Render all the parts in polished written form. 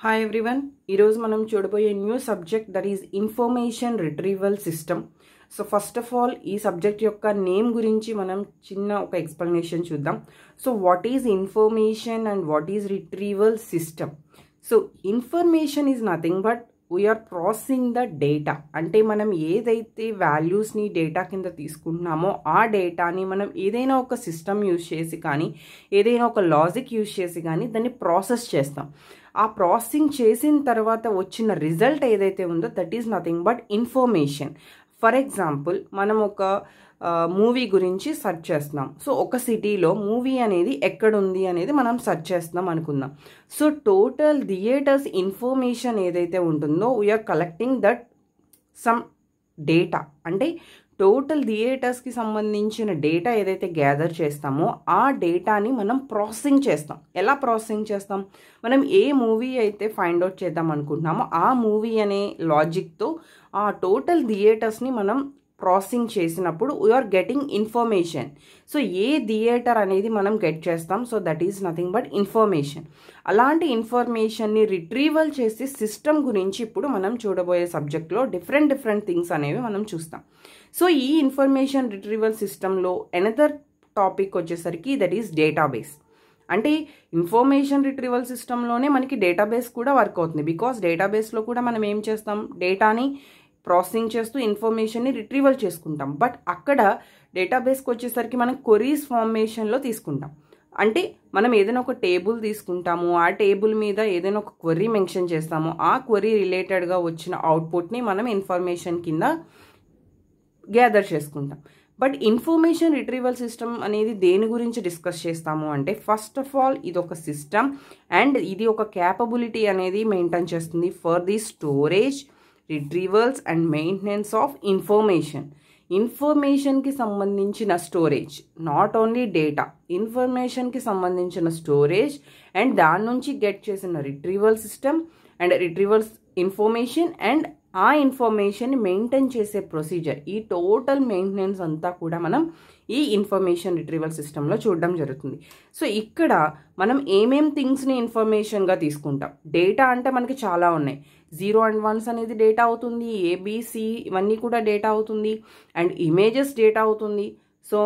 Hi everyone. ఈరోజు మనం చూడబోయే new subject that is information retrieval system. So first of all ఈ subject యొక్క నేమ్ గురించి మనం చిన్న ఒక ఎక్స్ప్లెనేషన్ చూద్దాం. So what is information and what is retrieval system? So information is nothing but we are processing the data. అంటే మనం ఏదైతే వాల్యూస్ని డేటా కింద తీసుకుంటున్నామో ఆ డేటాని మనం ఏదైనా ఒక సిస్టమ్ యూజ్ చేసి కానీ ఏదైనా ఒక లాజిక్ యూజ్ చేసి కానీ దాన్ని ప్రాసెస్ చేస్తాం. ఆ ప్రాసెసింగ్ చేసిన తర్వాత వచ్చిన రిజల్ట్ ఏదైతే ఉందో that is nothing but information. For example మనం ఒక మూవీ గురించి సెర్చ్ చేస్తున్నాం. సో ఒక సిటీలో మూవీ అనేది ఎక్కడుంది అనేది మనం సెర్చ్ చేస్తున్నాం అనుకుందాం. సో టోటల్ థియేటర్స్ ఇన్ఫర్మేషన్ ఏదైతే ఉంటుందో we are collecting that some data. అంటే టోటల్ థియేటర్స్కి సంబంధించిన డేటా ఏదైతే గ్యాదర్ చేస్తామో ఆ డేటాని మనం ప్రాసెసింగ్ చేస్తాం. ఎలా ప్రాసెసింగ్ చేస్తాం? మనం ఏ మూవీ అయితే ఫైండ్ అవుట్ చేద్దాం అనుకుంటున్నామో ఆ మూవీ అనే లాజిక్తో ఆ టోటల్ థియేటర్స్ని మనం ప్రాసెసింగ్ చేసినప్పుడు వీఆర్ గెటింగ్ ఇన్ఫర్మేషన్. సో ఏ థియేటర్ అనేది మనం గెట్ చేస్తాం. So that is nothing but information. అలాంటి ఇన్ఫర్మేషన్ని రిట్రీవల్ చేసే సిస్టమ్ గురించి ఇప్పుడు మనం చూడబోయే సబ్జెక్ట్లో డిఫరెంట్ థింగ్స్ అనేవి మనం చూస్తాం. సో ఈ ఇన్ఫర్మేషన్ రిట్రీవల్ సిస్టంలో ఎనదర్ టాపిక్ వచ్చేసరికి దట్ ఈస్ డేటాబేస్. అంటే ఇన్ఫర్మేషన్ రిట్రీవల్ సిస్టంలోనే మనకి డేటాబేస్ కూడా వర్క్ అవుతుంది. బికాస్ డేటాబేస్లో కూడా మనం ఏం చేస్తాం, డేటాని ప్రాసెసింగ్ చేస్తూ ఇన్ఫర్మేషన్ని రిట్రీవల్ చేసుకుంటాం. బట్ అక్కడ డేటాబేస్కి వచ్చేసరికి మనం క్వరీస్ ఫార్మేషన్లో తీసుకుంటాం. అంటే మనం ఏదైనా ఒక టేబుల్ తీసుకుంటాము, ఆ టేబుల్ మీద ఏదైనా ఒక క్వరీ మెన్షన్ చేస్తాము, ఆ క్వరీ రిలేటెడ్గా వచ్చిన అవుట్పుట్ని మనం ఇన్ఫర్మేషన్ కింద గ్యాదర్ చేసుకుంటాం. బట్ ఇన్ఫర్మేషన్ రిట్రీవల్ సిస్టమ్ అనేది దేని గురించి డిస్కస్ చేస్తాము అంటే ఫస్ట్ ఆఫ్ ఆల్ ఇది ఒక సిస్టమ్ అండ్ ఇది ఒక క్యాపబిలిటీ అనేది మెయింటైన్ చేస్తుంది for the storage, retrievals and maintenance of information. ఇన్ఫర్మేషన్కి సంబంధించిన స్టోరేజ్, నాట్ ఓన్లీ డేటా, ఇన్ఫర్మేషన్కి సంబంధించిన స్టోరేజ్ అండ్ దాని నుంచి గెట్ చేసిన retrieval system and retrievals information and ఆ ఇన్ఫర్మేషన్ని మెయింటైన్ చేసే ప్రొసీజర్, ఈ టోటల్ మెయింటెనెన్స్ అంతా కూడా మనం ఈ ఇన్ఫర్మేషన్ రిట్రీవల్ సిస్టంలో చూడడం జరుగుతుంది. సో ఇక్కడ మనం ఏమేం థింగ్స్ని ఇన్ఫర్మేషన్గా తీసుకుంటాం. డేటా అంటే మనకి చాలా ఉన్నాయి. 0 and 1s అనేది డేటా అవుతుంది, ABC ఇవన్నీ కూడా డేటా అవుతుంది అండ్ ఇమేజెస్ డేటా అవుతుంది. So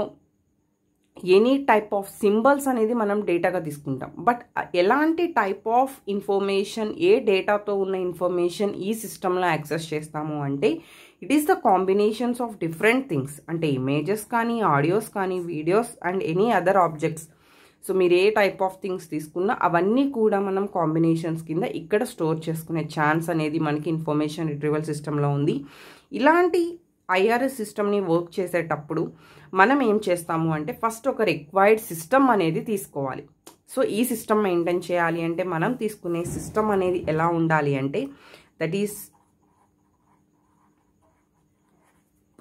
any type of symbols అనేది మనం డేటాగా తీసుకుంటాం. బట్ ఎలాంటి టైప్ ఆఫ్ ఇన్ఫర్మేషన్, ఏ డేటాతో ఉన్న ఇన్ఫర్మేషన్ ఈ సిస్టంలో యాక్సెస్ చేస్తాము అంటే it is the combinations of different things. అంటే ఇమేజెస్ కానీ, ఆడియోస్ కానీ, videos and any other objects. So మీరు ఏ టైప్ ఆఫ్ థింగ్స్ తీసుకున్నా అవన్నీ కూడా మనం కాంబినేషన్స్ కింద ఇక్కడ స్టోర్ చేసుకునే ఛాన్స్ అనేది మనకి ఇన్ఫర్మేషన్ రిట్రీవల్ సిస్టంలో ఉంది. ఇలాంటి ఐఆర్ఎస్ సిస్టమ్ని వర్క్ చేసేటప్పుడు మనం ఏం చేస్తాము అంటే ఫస్ట్ ఒక రిక్వైర్డ్ సిస్టమ్ అనేది తీసుకోవాలి. సో ఈ సిస్టమ్ మెయింటైన్ చేయాలి అంటే మనం తీసుకునే సిస్టమ్ అనేది ఎలా ఉండాలి అంటే that is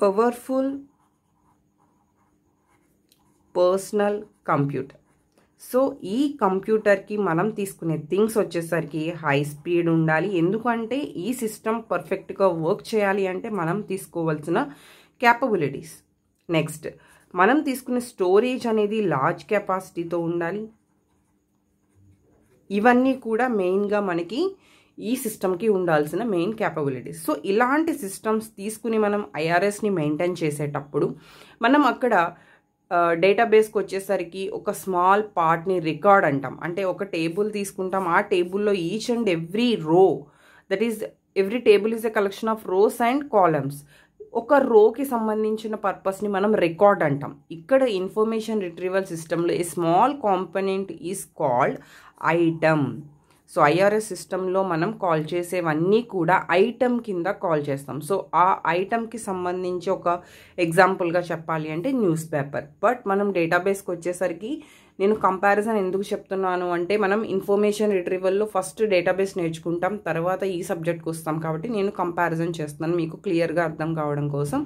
powerful personal computer. So ఈ కంప్యూటర్కి మనం తీసుకునే థింగ్స్ వచ్చేసరికి హై స్పీడ్ ఉండాలి. ఎందుకంటే ఈ సిస్టమ్ పర్ఫెక్ట్గా వర్క్ చేయాలి అంటే మనం తీసుకోవాల్సిన క్యాపబిలిటీస్. నెక్స్ట్ మనం తీసుకునే స్టోరేజ్ అనేది లార్జ్ కెపాసిటీతో ఉండాలి. ఇవన్నీ కూడా మెయిన్గా మనకి ఈ సిస్టమ్కి ఉండాల్సిన మెయిన్ క్యాపబిలిటీస్. సో ఇలాంటి సిస్టమ్స్ తీసుకుని మనం ఐఆర్ఎస్ని మెయింటైన్ చేసేటప్పుడు మనం అక్కడ డేటాబేస్కి వచ్చేసరికి ఒక స్మాల్ పార్ట్ని రికార్డ్ అంటాం. అంటే ఒక టేబుల్ తీసుకుంటాం, ఆ టేబుల్లో ఈచ్ అండ్ ఎవ్రీ రో, that is every table is a collection of rows and columns. ఒక రోకి సంబంధించిన పర్పస్ని మనం రికార్డ్ అంటాం. ఇక్కడ ఇన్ఫర్మేషన్ రిట్రీవల్ సిస్టంలో a small component is called item. So IRS సిస్టంలో మనం కాల్ చేసేవన్నీ కూడా ఐటమ్ కింద కాల్ చేస్తాం. సో ఆ ఐటమ్కి సంబంధించి ఒక ఎగ్జాంపుల్గా చెప్పాలి అంటే న్యూస్ పేపర్. బట్ మనం డేటాబేస్కి వచ్చేసరికి నేను కంపారిజన్ ఎందుకు చెప్తున్నాను అంటే మనం ఇన్ఫర్మేషన్ రిట్రీవల్లో ఫస్ట్ డేటాబేస్ నేర్చుకుంటాం, తర్వాత ఈ సబ్జెక్ట్కి వస్తాం కాబట్టి నేను కంపారిజన్ చేస్తున్నాను మీకు క్లియర్గా అర్థం కావడం కోసం.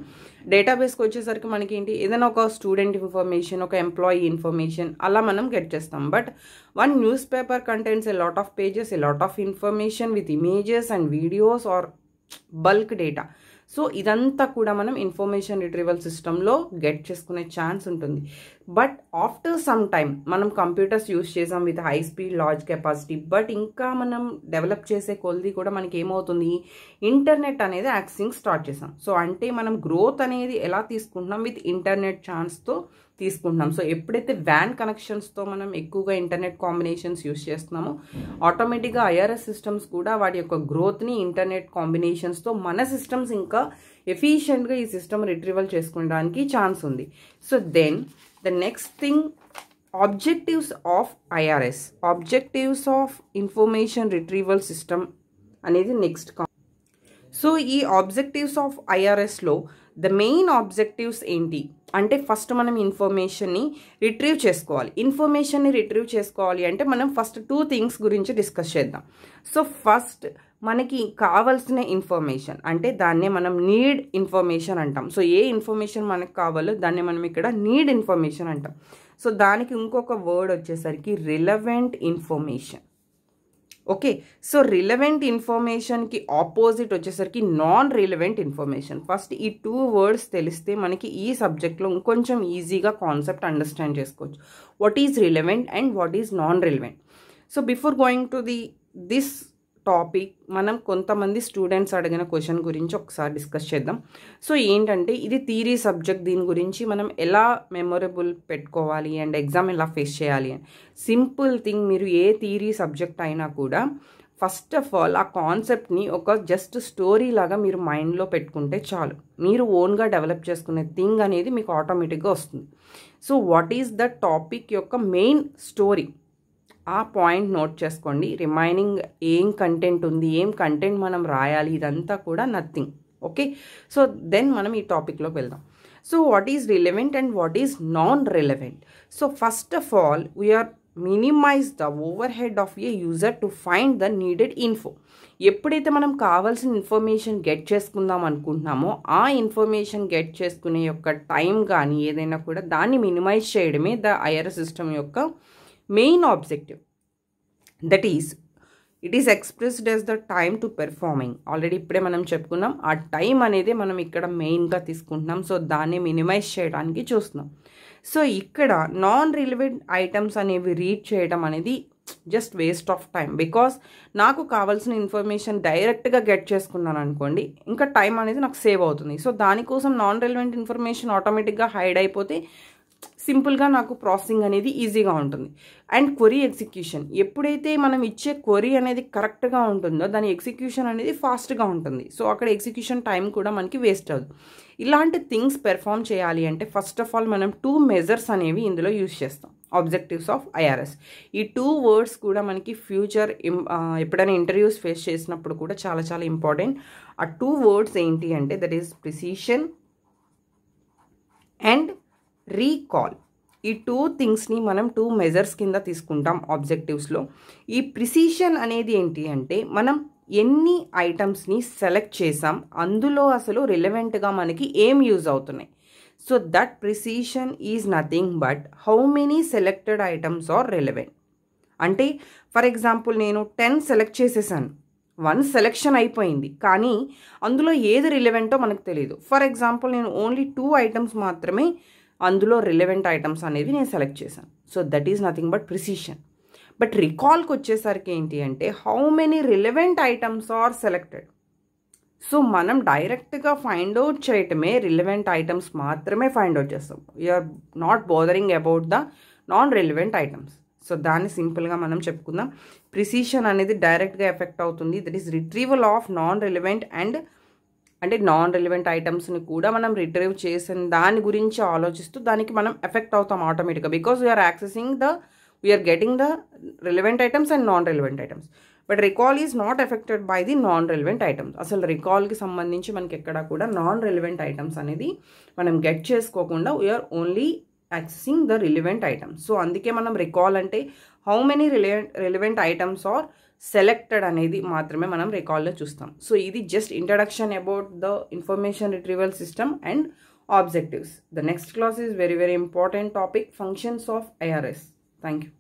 డేటాబేస్కి వచ్చేసరికి మనకి ఏంటి, ఏదైనా ఒక స్టూడెంట్ ఇన్ఫర్మేషన్, ఒక ఎంప్లాయీ ఇన్ఫర్మేషన్ అలా మనం గెట్ చేస్తాం. But one news paper contains a lot of pages, a lot of information with images and videos or bulk data. So ఇదంతా కూడా మనం ఇన్ఫర్మేషన్ రిట్రీవల్ సిస్టంలో గెట్ చేసుకునే ఛాన్స్ ఉంటుంది. బట్ ఆఫ్టర్ సమ్ టైమ్ మనం కంప్యూటర్స్ యూస్ చేసాం with high speed large capacity, but ఇంకా మనం డెవలప్ చేసే కొలది కూడా మనకి ఏమవుతుంది, ఇంటర్నెట్ అనేది యాక్సెసింగ్ స్టార్ట్ చేసాం. సో అంటే మనం గ్రోత్ అనేది ఎలా తీసుకుంటున్నాం, విత్ ఇంటర్నెట్ ఛాన్స్తో తీసుకుంటున్నాం. సో ఎప్పుడైతే వ్యాన్ కనెక్షన్స్తో మనం ఎక్కువగా ఇంటర్నెట్ కాంబినేషన్స్ యూస్ చేస్తున్నామో ఆటోమేటిక్గా ఐఆర్ఎస్ సిస్టమ్స్ కూడా వాటి యొక్క గ్రోత్ని ఇంటర్నెట్ కాంబినేషన్స్తో మన సిస్టమ్స్ ఇంకా ఎఫిషియెంట్గా ఈ సిస్టమ్ రిట్రీవల్ చేసుకోవడానికి ఛాన్స్ ఉంది. So then the next thing, objectives of IRS, objectives of information retrieval system అనేది నెక్స్ట్. సో ఈ ఆబ్జెక్టివ్స్ ఆఫ్ ఐఆర్ఎస్లో ద మెయిన్ ఆబ్జెక్టివ్స్ ఏంటి అంటే, ఫస్ట్ మనం ఇన్ఫర్మేషన్ని రిట్రీవ్ చేసుకోవాలి. ఇన్ఫర్మేషన్ని రిట్రీవ్ చేసుకోవాలి అంటే మనం ఫస్ట్ 2 థింగ్స్ గురించి డిస్కస్ చేద్దాం. సో ఫస్ట్ మనకి కావాల్సిన ఇన్ఫర్మేషన్ అంటే దాన్నే మనం నీడ్ ఇన్ఫర్మేషన్ అంటాం. సో ఏ ఇన్ఫర్మేషన్ మనకు కావాలో దాన్ని మనం ఇక్కడ నీడ్ ఇన్ఫర్మేషన్ అంటాం. సో దానికి ఇంకొక వర్డ్ వచ్చేసరికి relevant information. Okay, so relevant ఇన్ఫర్మేషన్కి ఆపోజిట్ వచ్చేసరికి నాన్ రిలవెంట్ ఇన్ఫర్మేషన్. ఫస్ట్ ఈ 2 వర్డ్స్ తెలిస్తే మనకి ఈ సబ్జెక్ట్లో ఇంకొంచెం ఈజీగా కాన్సెప్ట్ అండర్స్టాండ్ చేసుకోవచ్చు. What is relevant and what is non relevant. So before going to this topic మనం కొంతమంది స్టూడెంట్స్ అడిగిన క్వశ్చన్ గురించి ఒకసారి డిస్కస్ చేద్దాం. సో ఏంటంటే ఇది థియరీ సబ్జెక్ట్, దీని గురించి మనం ఎలా మెమొరబుల్ పెట్టుకోవాలి అండ్ ఎగ్జామ్ ఎలా ఫేస్ చేయాలి అని. సింపుల్ థింగ్, మీరు ఏ థియరీ సబ్జెక్ట్ అయినా కూడా ఫస్ట్ ఆఫ్ ఆల్ ఆ కాన్సెప్ట్ని ఒక జస్ట్ స్టోరీ లాగా మీరు మైండ్లో పెట్టుకుంటే చాలు. మీరు ఓన్గా డెవలప్ చేసుకునే థింగ్ అనేది మీకు ఆటోమేటిక్గా వస్తుంది. So what is the topic యొక్క మెయిన్ స్టోరీ, ఆ పాయింట్ నోట్ చేసుకోండి. రిమైనింగ్ ఏం కంటెంట్ ఉంది, ఏం కంటెంట్ మనం రాయాలి, ఇదంతా కూడా నథింగ్. ఓకే, సో దెన్ మనం ఈ టాపిక్లోకి వెళ్దాం. So what is relevant and what is non relevant. So first of all we are minimize the overhead of a user to find the needed info. ఎప్పుడైతే మనం కావాల్సిన ఇన్ఫర్మేషన్ గెట్ చేసుకుందాం అనుకుంటున్నామో ఆ ఇన్ఫర్మేషన్ గెట్ చేసుకునే యొక్క టైం కానీ ఏదైనా కూడా దాన్ని మినిమైజ్ చేయడమే ద ఐఆర్ఎస్ సిస్టమ్ యొక్క main objective. That is it is expressed as the time to performing. Already ఇప్పుడే మనం చెప్పుకున్నాం, ఆ టైం అనేది మనం ఇక్కడ మెయిన్గా తీసుకుంటున్నాం. సో దాన్ని మినిమైజ్ చేయడానికి చూస్తున్నాం. సో ఇక్కడ నాన్ రిలవెంట్ ఐటమ్స్ అనేవి రీడ్ చేయడం అనేది just waste of time. Because నాకు కావాల్సిన ఇన్ఫర్మేషన్ డైరెక్ట్గా గెట్ చేసుకున్నాను అనుకోండి, ఇంకా టైం అనేది నాకు సేవ్ అవుతుంది. సో దానికోసం నాన్ రిలవెంట్ ఇన్ఫర్మేషన్ ఆటోమేటిక్గా హైడ్ అయిపోతే సింపుల్గా నాకు ప్రాసెసింగ్ అనేది ఈజీగా ఉంటుంది. అండ్ క్వరీ ఎగ్జిక్యూషన్, ఎప్పుడైతే మనం ఇచ్చే క్వరీ అనేది కరెక్ట్గా ఉంటుందో దాని ఎగ్జిక్యూషన్ అనేది ఫాస్ట్గా ఉంటుంది. సో అక్కడ ఎగ్జిక్యూషన్ టైం కూడా మనకి వేస్ట్ అవ్వదు. ఇలాంటి థింగ్స్ పెర్ఫామ్ చేయాలి అంటే ఫస్ట్ ఆఫ్ ఆల్ మనం 2 మెజర్స్ అనేవి ఇందులో యూజ్ చేస్తాం, ఆబ్జెక్టివ్స్ ఆఫ్ ఐఆర్ఎస్. ఈ 2 వర్డ్స్ కూడా మనకి ఫ్యూచర్ ఎప్పుడైనా ఇంటర్వ్యూస్ ఫేస్ చేసినప్పుడు కూడా చాలా చాలా ఇంపార్టెంట్. ఆ 2 వర్డ్స్ ఏంటి అంటే that is precision and recall. ఈ 2 థింగ్స్ని మనం 2 మెజర్స్ కింద తీసుకుంటాం ఆబ్జెక్టివ్స్లో. ఈ ప్రిసిషన్ అనేది ఏంటి అంటే మనం ఎన్ని ఐటమ్స్ని సెలెక్ట్ చేసాం, అందులో అసలు రిలవెంట్గా మనకి ఏం యూజ్ అవుతున్నాయి. So that precision is nothing but how many selected items are relevant. అంటే ఫర్ ఎగ్జాంపుల్ నేను 10 సెలెక్ట్ చేసేసాను, 1 సెలెక్షన్ అయిపోయింది, కానీ అందులో ఏది రిలవెంటో మనకు తెలియదు. ఫర్ ఎగ్జాంపుల్ నేను ఓన్లీ 2 ఐటమ్స్ మాత్రమే అందులో రిలవెంట్ ఐటమ్స్ అనేవి నేను సెలెక్ట్ చేశాను. So that is nothing but precision. But రికాల్కి వచ్చేసరికి ఏంటి అంటే how many relevant items are selected. So మనం డైరెక్ట్గా ఫైండ్ అవుట్ చేయటమే రిలవెంట్ ఐటమ్స్ మాత్రమే ఫైండ్ అవుట్ చేస్తాం. We're not bothering about the non relevant items. So దాన్ని సింపుల్గా మనం చెప్పుకుందాం. ప్రిసిషన్ అనేది డైరెక్ట్గా ఎఫెక్ట్ అవుతుంది. That is retrieval of non relevant and అంటే నాన్ రిలవెంట్ ఐటమ్స్ని కూడా మనం రిట్రీవ్ చేసిన దాని గురించి ఆలోచిస్తూ దానికి మనం ఎఫెక్ట్ అవుతాం ఆటోమేటిక్గా. Because we are getting the relevant items and non relevant items. But recall is not affected by the non relevant items. అసలు రికాల్కి సంబంధించి మనకి ఎక్కడ కూడా నాన్ రిలవెంట్ ఐటమ్స్ అనేది మనం గెట్ చేసుకోకుండా we are only accessing the relevant items. So అందుకే మనం రికాల్ అంటే how many relevant items are selected అనేది మాత్రమే మనం రికాల్లో చూస్తాం. సో ఇది just introduction about the information retrieval system and objectives. The next class is very important topic, functions of IRS. Thank you.